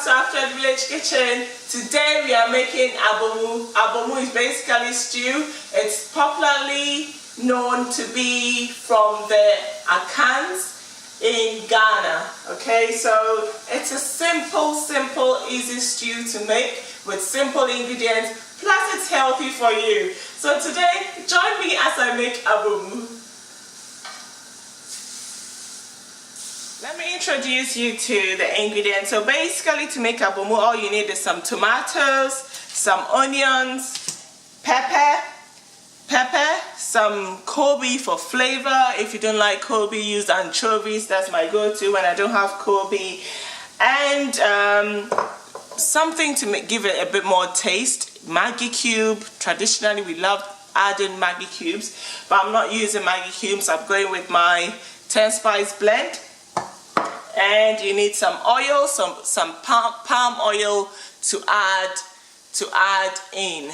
back to After Village Kitchen. Today we are making abomu. Abomu is basically stew. It's popularly known to be from the Akans in Ghana. Okay, so it's a simple, easy stew to make with simple ingredients. Plus it's healthy for you. So today, join me as I make abomu. Let me introduce you to the ingredients. So basically to make abomu, all you need is some tomatoes, some onions, pepper, some Kobe for flavor. If you don't like Kobe, use anchovies. That's my go-to when I don't have Kobe. And something to give it a bit more taste. Maggi cube. Traditionally we love adding Maggi cubes, but I'm not using Maggi cubes. I'm going with my 10 spice blend. And you need some oil, some palm oil to add in,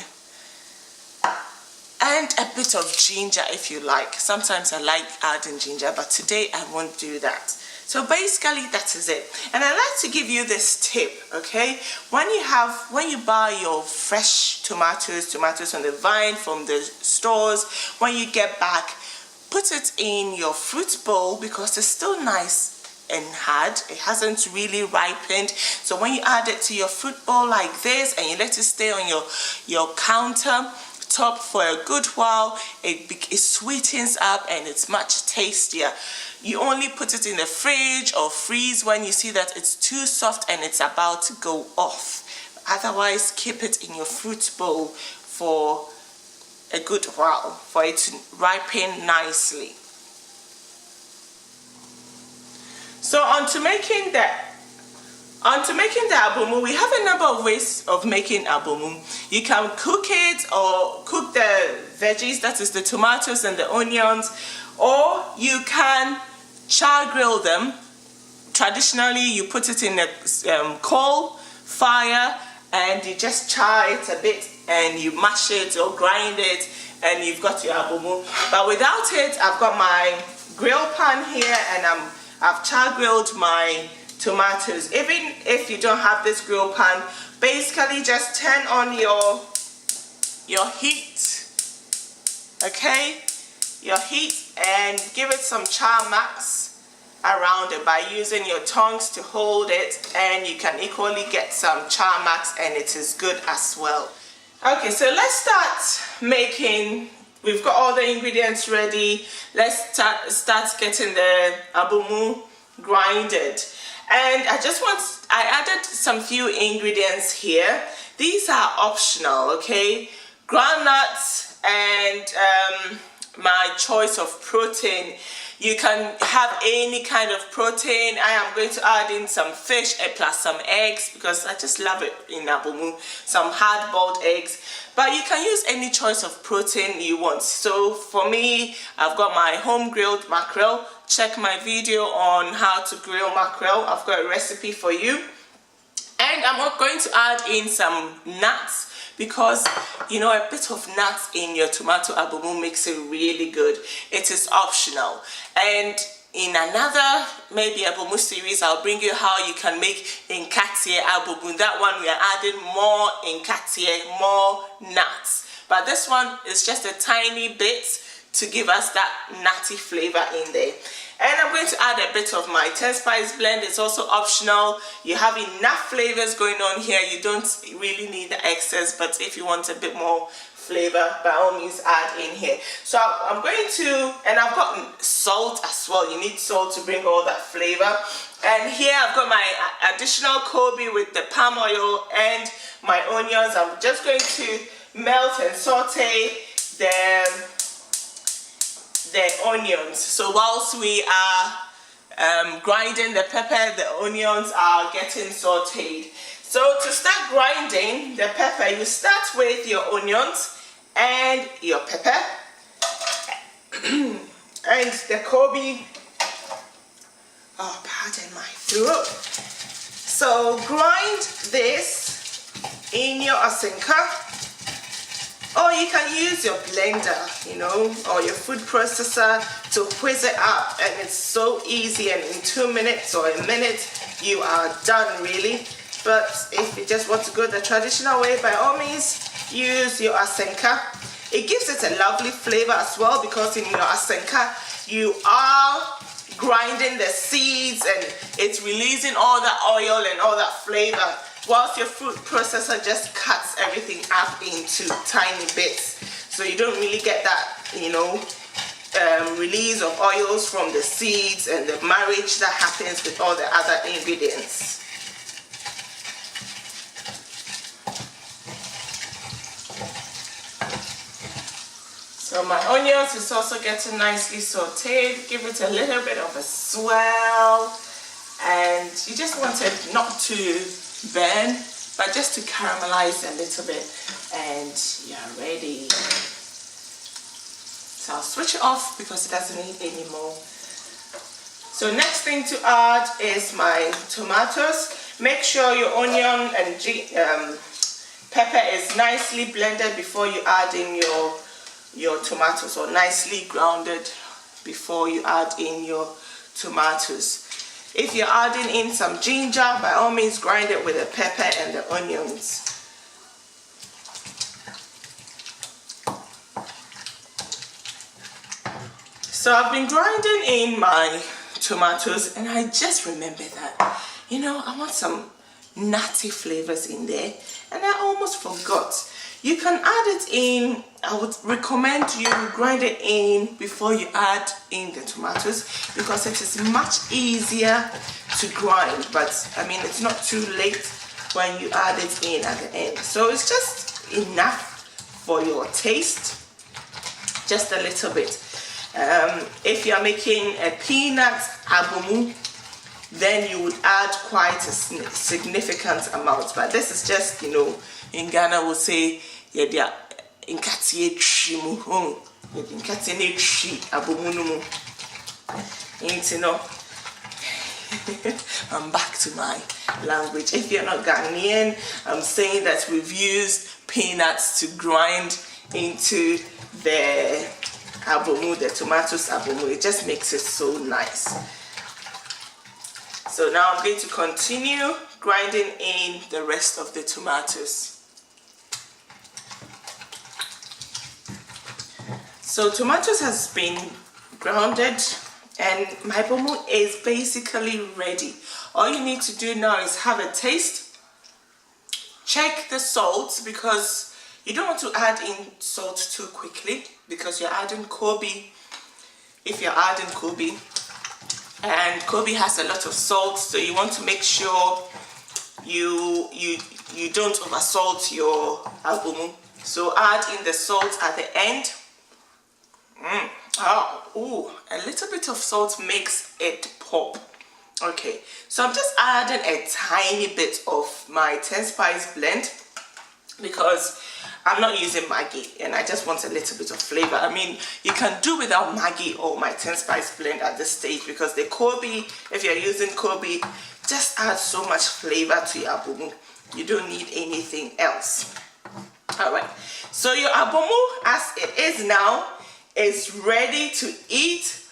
and a bit of ginger if you like. Sometimes I like adding ginger, but today I won't do that. So basically that is it. And I like to give you this tip, okay? When you buy your fresh tomatoes on the vine from the stores, when you get back, put it in your fruit bowl because it's still nice and hard. It hasn't really ripened. So when you add it to your fruit bowl like this and you let it stay on your counter top for a good while, it sweetens up and it's much tastier. You only put it in the fridge or freeze when you see that it's too soft and it's about to go off. Otherwise, keep it in your fruit bowl for a good while for it to ripen nicely. So on to making the abomu, we have a number of ways of making abomu. You can cook it or cook the veggies, that is the tomatoes and the onions, or you can char grill them. Traditionally, you put it in a coal fire and you just char it a bit and you mash it or grind it and you've got your abomu. But without it, I've got my grill pan here and I've char grilled my tomatoes. Even if you don't have this grill pan, basically just turn on your heat, okay? Your heat, and give it some char marks around it by using your tongs to hold it, and you can equally get some char marks and it is good as well. Okay, so let's start making. We've got all the ingredients ready. Let's start getting the abomu grinded. And I added some few ingredients here. These are optional, okay? Groundnuts and my choice of protein. You can have any kind of protein. I am going to add in some fish plus some eggs because I just love it in abomu. Some hard-boiled eggs. But you can use any choice of protein you want. So for me, I've got my home grilled mackerel. Check my video on how to grill mackerel. I've got a recipe for you. And I'm going to add in some nuts because, you know, a bit of nuts in your tomato abomu makes it really good. It is optional. And in another maybe abomu series, I'll bring you how you can make inkatie abomu. That one we are adding more inkatie, more nuts. But this one is just a tiny bit to give us that nutty flavor in there. And I'm going to add a bit of my 10 spice blend. It's also optional. You have enough flavors going on here. You don't really need the excess, but if you want a bit more flavor, by all means add in here. So I'm going to, and I've got salt as well. You need salt to bring all that flavor. And here I've got my additional Kobe with the palm oil and my onions. I'm just going to melt and saute the onions. So whilst we are grinding the pepper, the onions are getting sauteed. So to start grinding the pepper, you start with your onions and your pepper and the Kobe. Oh, pardon my throat. So grind this in your asinka. Or you can use your blender, you know, or your food processor to whiz it up, and it's so easy, and in 2 minutes or a minute you are done really. But if you just want to go the traditional way, by all means, use your asenka. It gives it a lovely flavor as well, because in your asenka, you are grinding the seeds and it's releasing all that oil and all that flavor, whilst your food processor just cuts everything up into tiny bits. So you don't really get that, release of oils from the seeds and the marriage that happens with all the other ingredients. So my onions is also getting nicely sauteed. Give it a little bit of a swirl, and you just want it not to burn, but just to caramelize a little bit, and you're ready. So I'll switch it off because it doesn't need any more. So next thing to add is my tomatoes. Make sure your onion and pepper is nicely blended before you add in your tomatoes, or nicely grounded before you add in your tomatoes. If you're adding in some ginger, by all means grind it with the pepper and the onions. So I've been grinding in my tomatoes, and I just remember that, I want some nutty flavors in there, and I almost forgot. You can add it in. I would recommend you grind it in before you add in the tomatoes, because it is much easier to grind, but I mean, it's not too late when you add it in at the end. So it's just enough for your taste, just a little bit. If you're making a peanut abomu, then you would add quite a significant amount, but this is just, in Ghana we'll say, I'm back to my language. If you're not Ghanaian, I'm saying that we've used peanuts to grind into the abomu, the tomatoes abomu. It just makes it so nice. So now I'm going to continue grinding in the rest of the tomatoes. So tomatoes has been grounded, and my abomu is basically ready. All you need to do now is have a taste. Check the salt, because you don't want to add in salt too quickly, because you're adding Kobe. If you're adding Kobe, and Kobe has a lot of salt, so you want to make sure you don't oversalt your abomu. So add in the salt at the end. A little bit of salt makes it pop. Okay, so I'm just adding a tiny bit of my 10 spice blend, because I'm not using Maggi and I just want a little bit of flavor. I mean, you can do without Maggi or my 10 spice blend at this stage, because the Kobe, if you're using Kobe, just adds so much flavor to your abomu. You don't need anything else. Alright, so your abomu as it is now is ready to eat.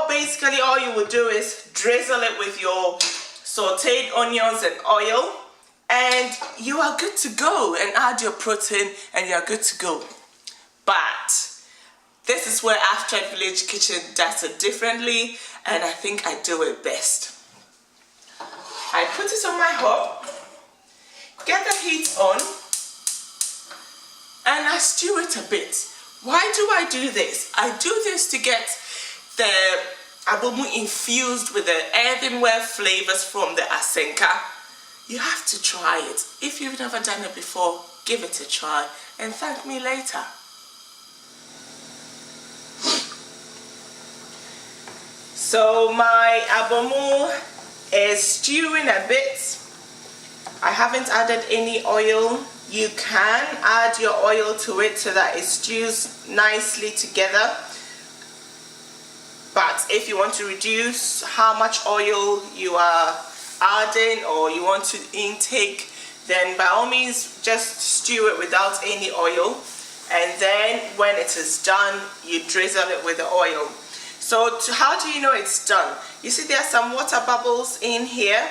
Basically all you would do is drizzle it with your sauteed onions and oil, and you are good to go, and add your protein and you are good to go. But this is where After Village Kitchen does it differently, and I think I do it best. I put it on my hob, get the heat on, and I stew it a bit. Why do I do this? I do this to get the abomu infused with the earthenware flavors from the asenka. You have to try it. If you've never done it before, give it a try and thank me later. So my abomu is stewing a bit. I haven't added any oil. You can add your oil to it so that it stews nicely together. But if you want to reduce how much oil you are adding, or you want to intake, then by all means just stew it without any oil, and then when it is done, you drizzle it with the oil. So how do you know it's done? You see there are some water bubbles in here.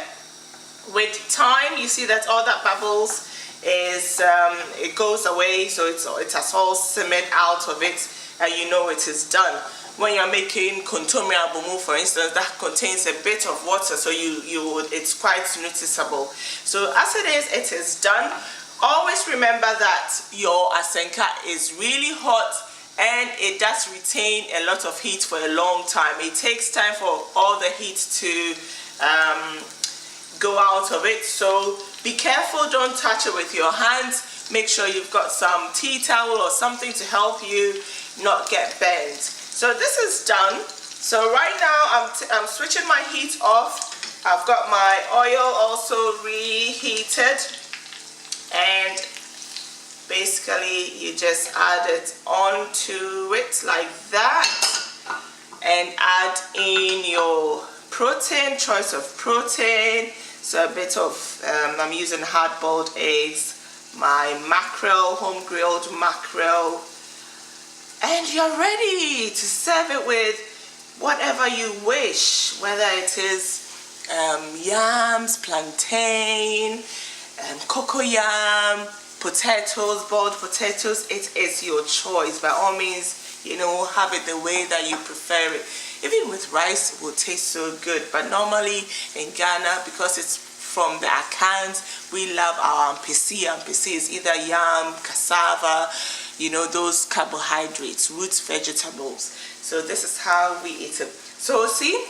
With time, you see that all that bubbles is it goes away, so it has all simmered out of it, and you know it is done. When you're making kontomire abomu, for instance, that contains a bit of water, so it's quite noticeable. So as it is done. Always remember that your asenka is really hot and it does retain a lot of heat for a long time. It takes time for all the heat to go out of it, so be careful, don't touch it with your hands. Make sure you've got some tea towel or something to help you not get burnt. So this is done. So right now I'm switching my heat off. I've got my oil also reheated, and basically you just add it onto it like that and add in your protein, choice of protein. So a bit of I'm using hard-boiled eggs, my mackerel, home-grilled mackerel, and you're ready to serve it with whatever you wish, whether it is yams, plantain, cocoyam, potatoes, boiled potatoes. It is your choice. By all means, you know, have it the way that you prefer it. Even with rice, it will taste so good. But normally in Ghana, because it's from the Akans, we love our ampesi. Ampesi is either yam, cassava, you know, those carbohydrates, roots, vegetables. So this is how we eat it. So see,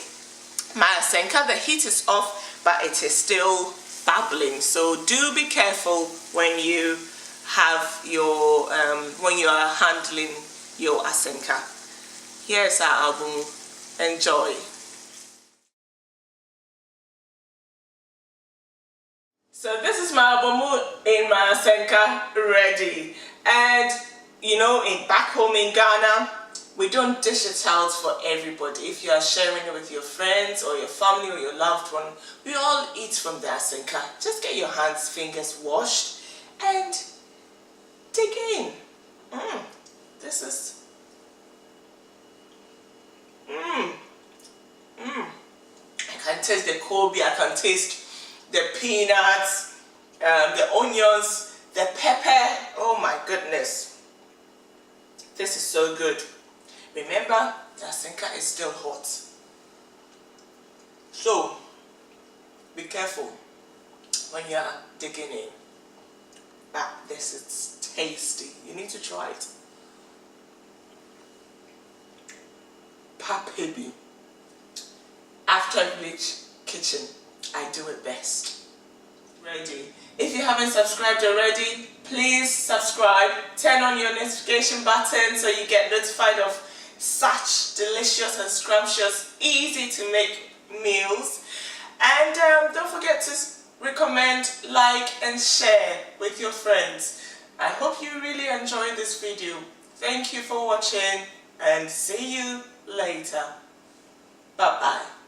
my asenka, the heat is off, but it is still bubbling. So do be careful when you have your when you are handling your asenka. Here's our abomu. Enjoy. So this is my abomu in my asenka ready. And you know, back home in Ghana, we don't dish it out for everybody. If you are sharing it with your friends or your family or your loved one, we all eat from the asenka. Just get your hands, fingers washed and dig in. This is I can taste the kobe, I can taste the peanuts, the onions, the pepper. Oh my goodness. This is so good. Remember, the asenka is still hot. So, be careful when you are digging in. But this is tasty. You need to try it. Papebi. After Village Kitchen, I do it best. Ready. If you haven't subscribed already, please subscribe. Turn on your notification button so you get notified of such delicious and scrumptious, easy to make meals. And don't forget to recommend, like and share with your friends. I hope you really enjoyed this video. Thank you for watching and see you later. Bye bye.